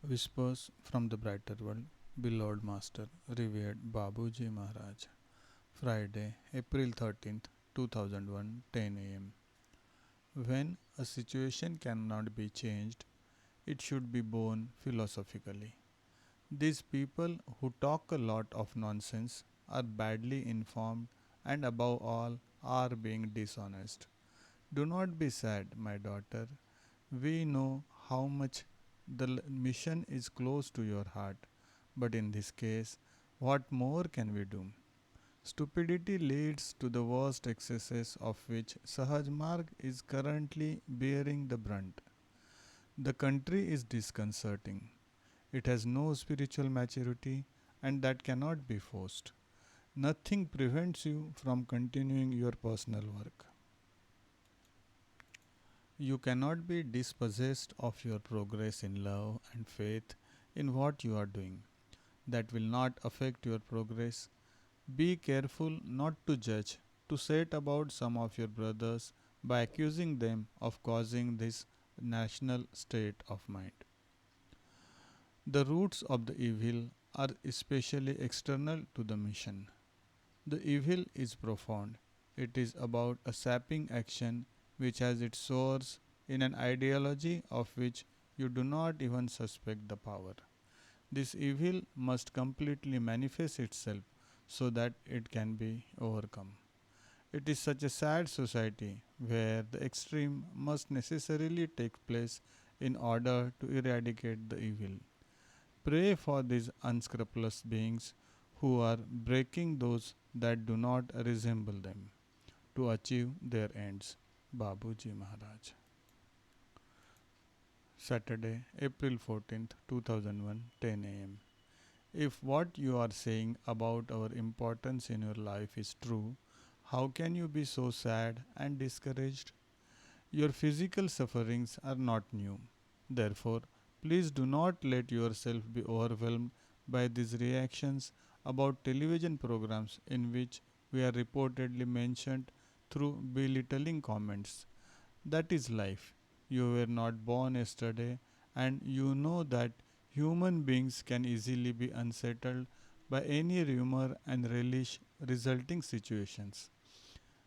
Whispers from the Brighter World, beloved Master, revered Babuji Maharaj. Friday, April 13th, 2001, 10 a.m. When a situation cannot be changed, it should be borne philosophically. These people who talk a lot of nonsense are badly informed and, above all, are being dishonest. Do not be sad, my daughter. We know how much the mission is close to your heart, but in this case, what more can we do? Stupidity leads to the worst excesses of which Sahaj Marg is currently bearing the brunt. The country is disconcerting. It has no spiritual maturity, and that cannot be forced. Nothing prevents you from continuing your personal work. You cannot be dispossessed of your progress in love and faith in what you are doing. That will not affect your progress. Be careful not to judge, to set about some of your brothers by accusing them of causing this national state of mind. The roots of the evil are especially external to the mission. The evil is profound. It is about a sapping action which has its source in an ideology of which you do not even suspect the power. This evil must completely manifest itself so that it can be overcome. It is such a sad society where the extreme must necessarily take place in order to eradicate the evil. Pray for these unscrupulous beings who are breaking those that do not resemble them to achieve their ends. Babuji Maharaj. Saturday, April 14th, 2001, 10 a.m. If what you are saying about our importance in your life is true, how can you be so sad and discouraged? Your physical sufferings are not new. Therefore, please do not let yourself be overwhelmed by these reactions about television programs in which we are reportedly mentioned through belittling comments. That is life. You were not born yesterday, and you know that human beings can easily be unsettled by any rumor and relish resulting situations.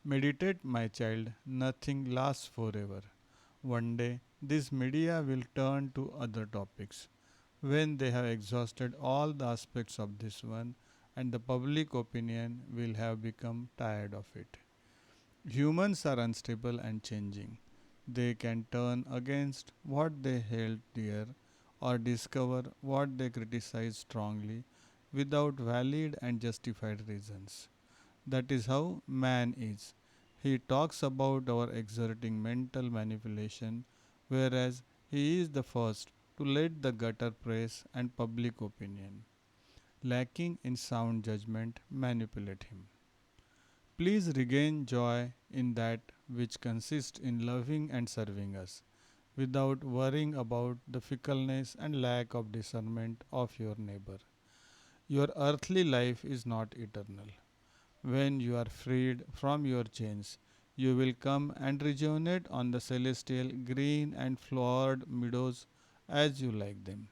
Meditate, my child, nothing lasts forever. One day, this media will turn to other topics when they have exhausted all the aspects of this one, and the public opinion will have become tired of it. Humans are unstable and changing. They can turn against what they held dear or discover what they criticize strongly without valid and justified reasons. That is how man is. He talks about our exerting mental manipulation, whereas he is the first to let the gutter press and public opinion, lacking in sound judgment, manipulate him. Please regain joy in that which consists in loving and serving us, without worrying about the fickleness and lack of discernment of your neighbor. Your earthly life is not eternal. When you are freed from your chains, you will come and rejuvenate on the celestial green and flowered meadows as you like them.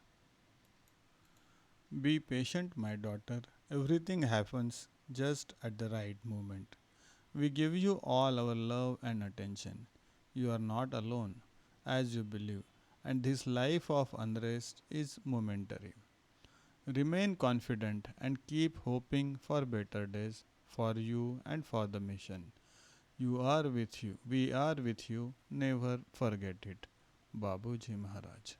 Be patient, my daughter. Everything happens just at the right moment. We give you all our love and attention. You are not alone, as you believe, and this life of unrest is momentary. Remain confident and keep hoping for better days for you and for the mission. You are with you. We are with you. Never forget it. Babuji Maharaj.